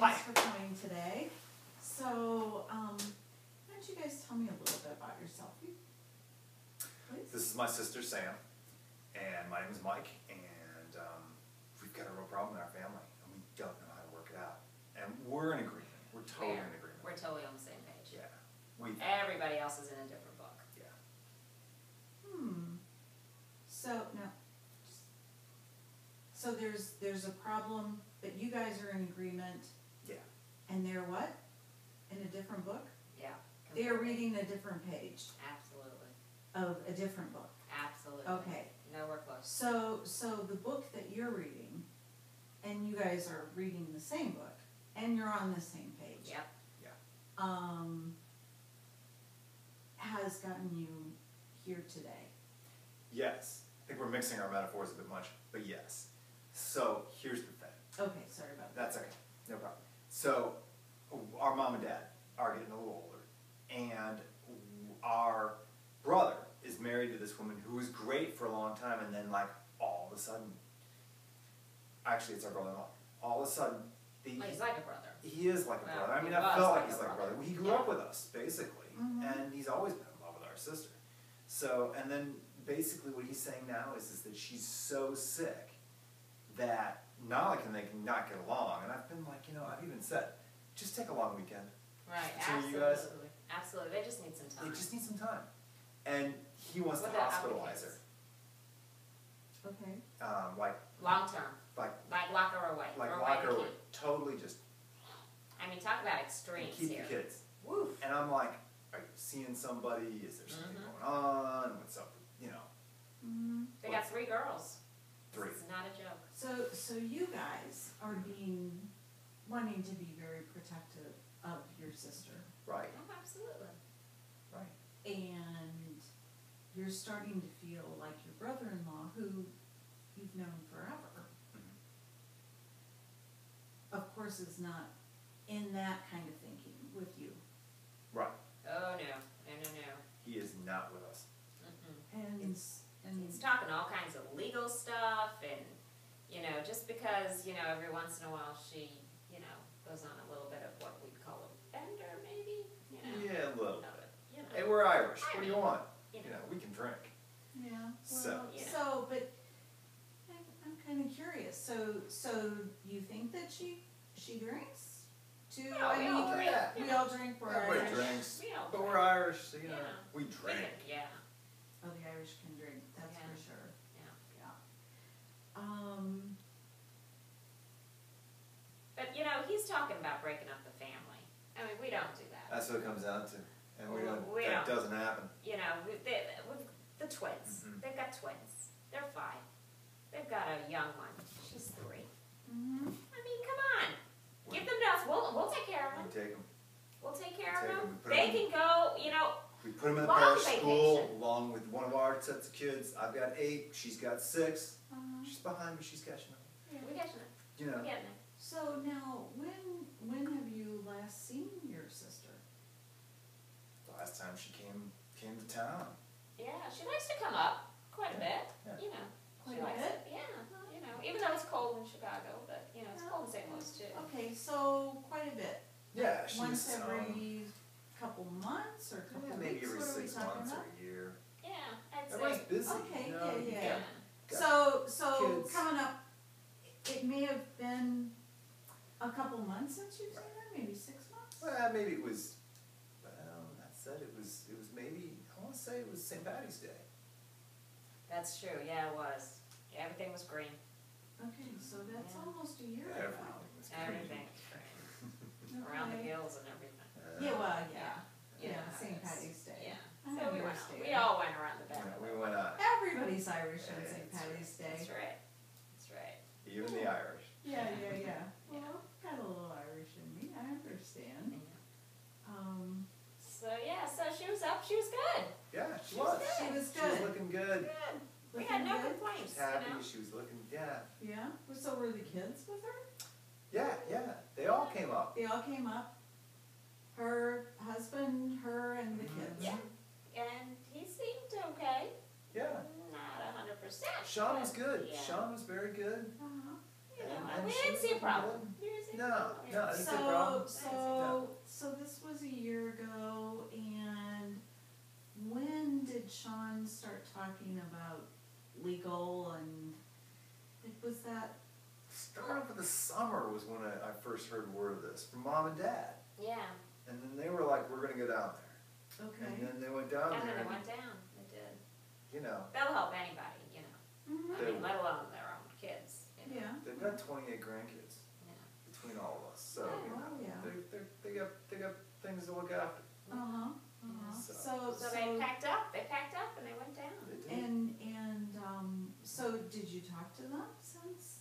Thanks for coming today. So, why don't you guys tell me a little bit about yourself, please? This is my sister Sam, and my name is Mike, and we've got a real problem in our family, and we don't know how to work it out. And we're in agreement. We're totally in agreement. We're totally on the same page. Yeah. Everybody else is in a different book. Yeah. So, no. So there's a problem, but you guys are in agreement. Yeah. And they're what? In a different book? Yeah. They're reading a different page Absolutely. of a different book. Absolutely. Okay. Nowhere close. So the book that you're reading, and you guys are reading the same book, and you're on the same page. Yep. Yeah. Has gotten you here today. Yes. I think we're mixing our metaphors a bit much, but yes. So here's the thing. Okay, sorry about that. That's okay. No problem. So our mom and dad are getting a little older, and our brother is married to this woman who was great for a long time, and then like all of a sudden, actually it's our brother-in-law, all of a sudden, He's like a brother. he is like a Well, brother. I mean, he I was felt like like he's a like a brother. brother. He grew up with us, basically, and he's always been in love with our sister. So, and then basically what he's saying now is that she's so sick that not only can they not get along, and I've been like, I've even said, just take a long weekend. Right. So Absolutely. you guys- Absolutely. They just need some time. They just need some time. And he wants to Without hospitalize her. Okay. Like, Long term. like Lock her away. lock away her to away. keep. Totally just I mean, talk about extremes keep here. the kids. Woof. And I'm like, are you seeing somebody? Is there something going on? What's up? They got 3 girls. 3. It's not a joke. So you guys are wanting to be very protective of your sister, Right. Oh, absolutely. Right. and you're starting to feel like your brother-in-law, who you've known forever, of course is not in that kind of thinking with you. Right. Oh, no. He is not with us. And He's talking all kinds of legal stuff, and, just because, every once in a while she, goes on a little bit of what we'd call a bender, maybe, Yeah, a little Of bit. it, Hey, we're Irish. What do you want? You know. We can drink. yeah, So- well, but I'm kind of curious. So you think that she drinks too? No, we all drink. Yeah. We all drink. We're Everybody Irish. drinks. We all But drink. we're Irish, so, Yeah. we drink. Yeah. Oh, the Irish can drink. That's Yeah. for sure. Yeah. But, he's talking about breaking up the family. I mean, we don't do that. That's what it comes down to. And We that don't. doesn't happen. With the twins. They've got twins. They're 5. They've got a young one. She's 3. Mm-hmm. I mean, come on. Give them to us. We'll take care of them. We take them. We'll take care Take of 'em, them. put They 'em can go, We put them in the Long parish school vacation. along with one of our sets of kids. I've got 8. She's got 6. Uh-huh. She's behind, but she's catching up. we get it. You know. We get it. So now, when have you last seen your sister? The last time she came to town. Yeah, she likes to come up quite a bit. Yeah. Quite she a likes bit? it. Yeah, even though it's cold in Chicago, but it's cold in St. Louis too. Okay, so quite a bit. Yeah, she's Once every couple months or couple yeah, maybe weeks. every What are we 6 talking months about? or a year. Yeah, I'd say. Everybody's busy. Okay, you know, yeah. Yeah. got So kids. coming up, it may have been a couple months since you've seen her, maybe 6 months? Well, maybe it was. Well, that said, it was maybe. I want to say it was St. Patty's Day. That's true. Yeah, it was. Yeah, everything was green. Okay, so that's Yeah. almost a year ago. Everything was green. Everything was green. Around the Okay. hills and everything. Yeah, well, You yeah, know how St. it is. Patty's Day. Yeah. I So we understand. went. We all went around the bend. We went out. Everybody's Irish on Yeah, St. that's Patty's Day. That's right. That's right. Even the Irish. Yeah. Well, got a little Irish in me, I understand. So she was up. She was good. Yeah, she She was was. good. She was She was good. looking good. Good. We Looking had no good? complaints. She's happy. She was looking. Yeah. Yeah, so were the kids with her? Yeah. They all came up. They all came up. Her husband, her, and the kids. Yeah. And he seemed okay. Yeah. Not 100%. Sean was good. Yeah. Sean was very good. Uh-huh. You know, And we she didn't was see a looking problem. good. We didn't see No, Yeah. no, that's a problem. So this was a year ago, and when did Sean start talking about legal and, like, was that? Start over the summer was when I first heard word of this from Mom and Dad. Yeah. And then they were like, we're going to go down there. Okay. And then they went down And there. then they went down. They did. You know, They'll help anybody, you know. Mhm. I mean, let alone their own kids. You know? Yeah. they've got 28 grandkids Yeah. between all of us. So, Oh, you know, wow, yeah. they got things to look after. Uh-huh. So- So they packed up. They packed up and they went down. They did. So did you talk to them since?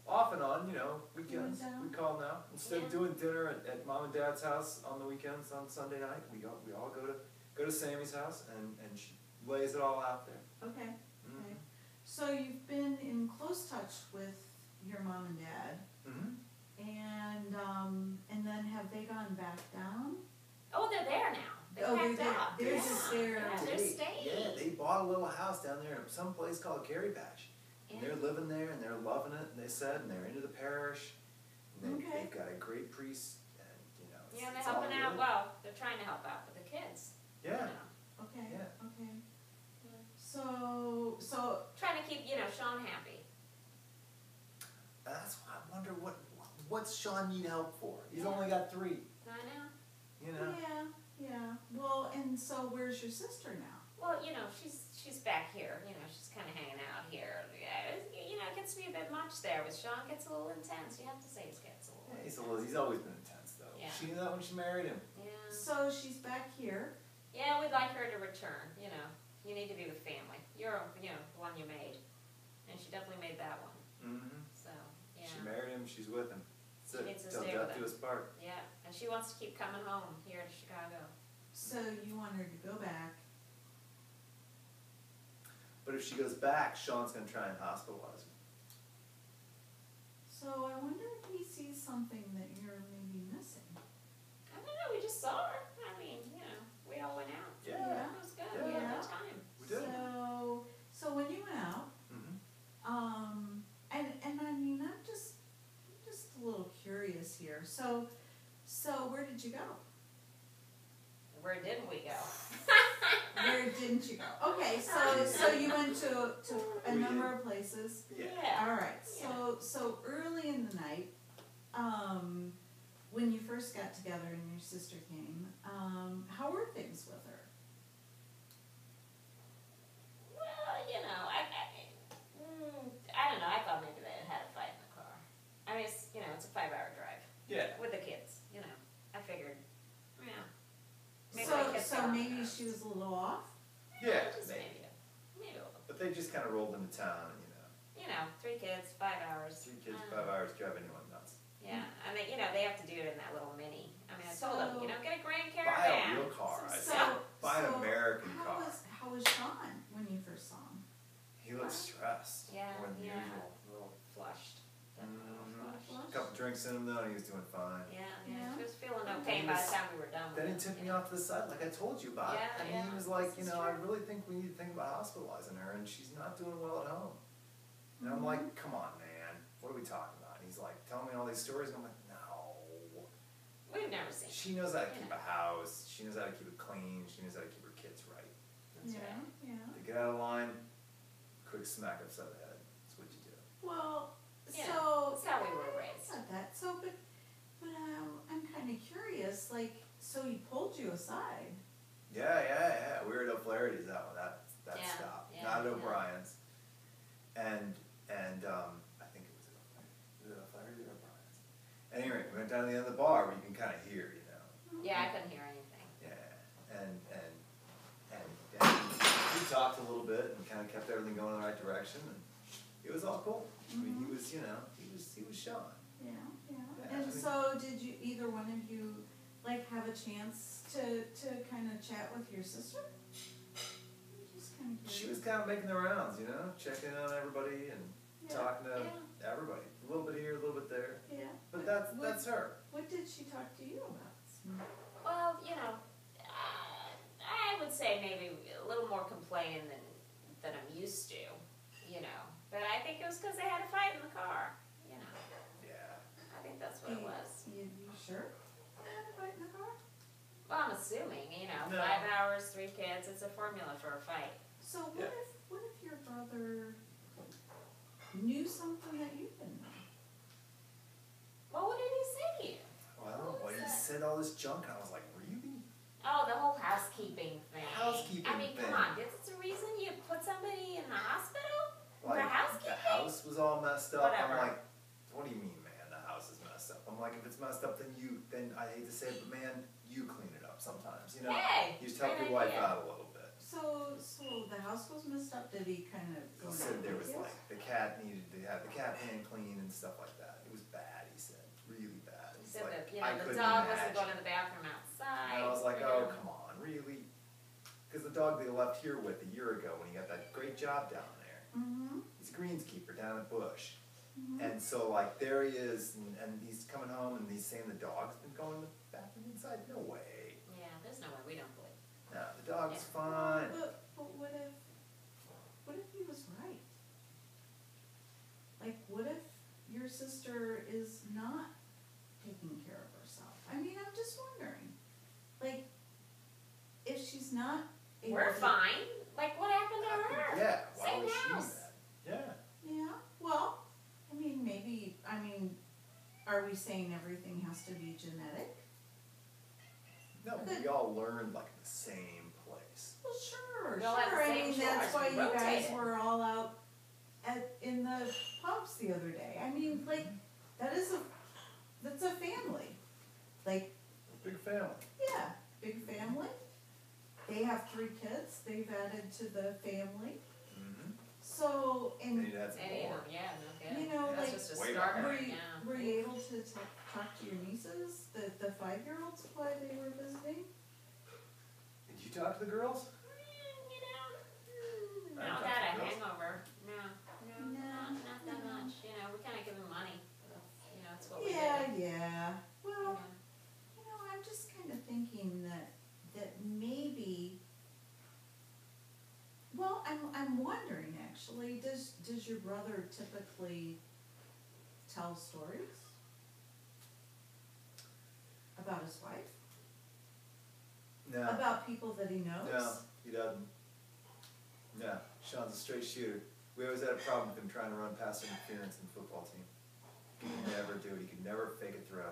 Off and on, you know, weekends, You went down? we call now. Instead of Yeah. doing dinner at Mom and Dad's house on the weekends on Sunday night, we all go to Sammy's house and she lays it all out there. Okay. Mm-hmm. Okay. So you've been in close touch with your mom and dad, Mm-hmm. and then have they gone back down? Oh, they're there now. They Oh, they're packed there. up. They're yeah. just there. Yeah, they're staying. Yeah, they bought a little house down there in some place called Gary Patch. And Yeah. they're living there and they're loving it, and they said, and they're into the parish. And Okay. they've got a great priest, and you know, Yeah, they're it's all helping out. good. Well, they're trying to help out with the kids. Yeah. You know. Okay. Yeah. Okay. Yeah. So Trying to keep, you know, Sean happy. That's why I wonder what's Sean need help for? He's Yeah. only got 3, I know. you know. yeah. Well, and so where's your sister now? Well, you know, she's back here. You know, she's kind of hanging out here. Yeah, you know, it gets to be a bit much there with Sean. It gets a little intense. You have to say it gets a little. Yeah, intense. he's always been intense though. Yeah. She knew that when she married him. Yeah. So she's back here. Yeah, we'd like her to return. You know, you need to be with family. You're, you know, the one you made, and she definitely made that one. Mm-hmm. So yeah. She married him. She's with him. She needs to Till stay death with do him. us part. Yeah, and she wants to keep coming home here to Chicago. So you want her to go back. But if she goes back, Sean's gonna try and hospitalize her. So I wonder if he sees something that you're maybe missing. I don't know. We just saw her. I mean, you know, we all went out. Yeah. It was good. Yeah. We had a good time. We did. So when you went out, Mm-hmm. and I mean, I'm just a little curious here. So where did you go? Where didn't we go? Where didn't you go? Okay, so you went to a number of places. Yeah. All right. So early in the night, when you first got together and your sister came, how were things with her? Well, you know, I don't know. I thought maybe they had a fight in the car. I mean, it's, you know, it's a 5-hour drive Yeah. with the kids. You know, I figured, yeah. Maybe So the kids got on maybe their she nerves. was a little off. Yeah. Just Maybe. maybe a little. But they just kind of rolled into town, and You know, 3 kids, 5 hours. 3 kids, I don't 5 know. hours drive anyone nuts. Yeah, and they, you know, they have to do it in that little mini. I mean, I told them, So- you know, get a Grand Buy Caravan. a real car. I So- said. Buy an so American how car. How was Sean when you first saw him? He looked stressed. Yeah, More than yeah, usual. a little flushed. Definitely a Mhm. little flushed. A couple drinks in him though, and he was doing fine. Yeah, Yeah. she was feeling no And pain he by the was- time we were done with Then he it, took you me know. off to the side, like I told you about. Yeah, and yeah, he was like, this you is know, I true. really think we need to think about hospitalizing her, and she's not doing well at home. And I'm like, come on, man, what are we talking about? And he's like, telling me all these stories, and I'm like, no. We've never seen. She knows how to Yeah. keep a house. She knows how to keep it clean. She knows how to keep her kids right. That's right. Yeah. To get out of line, quick smack upside the head. That's what you do. Well, Yeah, so that's how we were raised. I thought that. So, but I'm kind of curious. Like, so he pulled you aside. Yeah. We were at O'Flaherty's that one. That Yeah, stopped. yeah, Not at yeah. O'Brien's. And I think it was at O'Flaherty's. Was it O'Flaherty's or O'Brien's? Anyway, we went down to the end of the bar where you can kind of hear, you know. Yeah, I couldn't hear anything. Yeah. And we talked a little bit and kind of kept everything going in the right direction, and it was all cool. I mean, he was, you know, he was Sean. Yeah. Yeah, And I mean- so, did you either one of you like have a chance to kind of chat with your sister? I'm just kind of curious. She was kind of making the rounds, you know, checking on everybody and Yeah. talking to everybody. A little bit here, a little bit there. Yeah. But What- that's her. What did she talk to you about? Well, you know, I would say maybe a little more complaining than I'm used to, you know. But I think it was because they had a fight in the car, you know. Yeah. I think that's assuming, No. 5 hours, 3 kids, it's a formula for a fight. So what Yeah. if your brother knew something that you didn't know? Well, what did he say to you? Well, What was he that? said all this junk, and I was like, really? Oh, the whole housekeeping thing. Housekeeping I mean, thing. come on, is this the reason you put somebody in the hospital? Like, For housekeeping? the house was all messed up. Whatever. I'm like, what do you mean, man? The house is messed up. I'm like, if it's messed up, then I hate to say it, but man, you clean it up sometimes. Hey, you just help great your wife idea. out a little bit. So the house was messed up. Did he kind of go He down said there was with you? like the cat needed to have the cat pan clean and stuff like that. It was bad. He said, really bad. He It's said like, that, I the couldn't dog wasn't imagine. going to the bathroom outside. And I was like, oh, come on, really? Because the dog they left here with a year ago when he got that great job down there. Mm-hmm. He's a greenskeeper down at Bush. Mm-hmm. And so, like, there he is, and he's coming home, and he's saying the dog's been going to the bathroom inside. No way. Yeah, there's no way we don't believe. No, the dog's Yeah. fine. But what if he was right? Like, what if your sister is not taking care of herself? I mean, I'm just wondering. Like, if she's not able We're to- fine. Like, what happened to her? Yeah, why Same was she house. mad? Yeah. Yeah, well, are we saying everything has to be genetic? No, we all learned, like, the same place. Well, sure, We all have sure. the I same mean, that's chores. why We you guys rotated. were all out in the pubs the other day. I mean, like, that's a family. Like, Big family. yeah, big family. They have 3 kids. They've added to the family. Mm-hmm. So, They and need to add some Anyhow, more. yeah, no kidding. You know, That's like, just a Way starter, were yeah. you able to talk to your nieces, the 5-year-olds, while they were visiting? Did you talk to the girls? I I don't got talk a to girls. hangover. No, No, not that no. much. We kind of give them money. It's what we Yeah, do. yeah. Well, Yeah. I'm just kind of thinking that maybe. Well, I'm wondering actually. Does your brother typically tell stories about his wife? No. About people that he knows? No, he doesn't. No, Sean's a straight shooter. We always had a problem with him trying to run pass interference in the football team. He could never do it. He could never fake it through.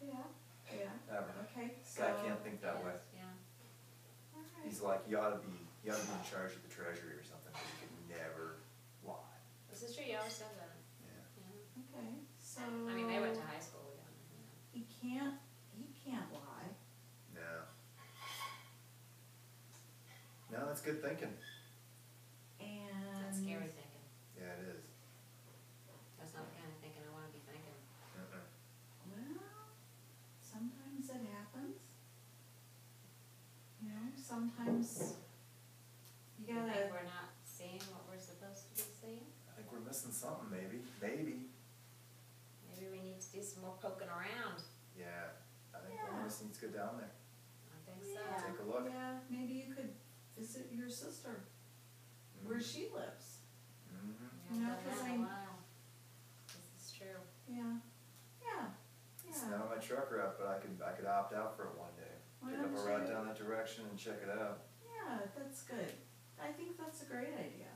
Yeah. Yeah. Ever. Okay. So. Guy can't think that way. Yeah. All right. He's like, you ought to be in charge of the treasury or something, because he could never lie. This is true. You always said that. Yeah. Yeah. Okay. So. I mean, they went to high school together. He can't lie. No. No, that's good thinking. And. That's scary thinking. Yeah, it is. That's not the kind of thinking I want to be thinking. Uh-uh. Well, sometimes it happens. Sometimes you You think gotta. we're not seeing what we're supposed to be seeing? I think we're missing something, maybe. Maybe. Maybe we need to do some more poking around. Yeah. I think Yeah. one of us needs to go down there. I think so. Yeah. Take a look. Yeah, maybe you could visit your sister where she lives. Mm-hmm. Yeah, You know, I've done 'cause that in I'm- a while. This is true. Yeah. Yeah. It's Yeah. not on my truck route, but I could opt out for it one day. Why Pick up don't a ride you- down that direction and check it out. Yeah, that's good. I think that's a great idea.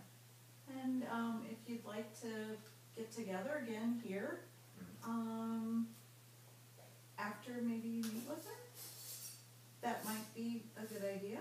And if you'd like to get together again here, after maybe you meet with her, that might be a good idea.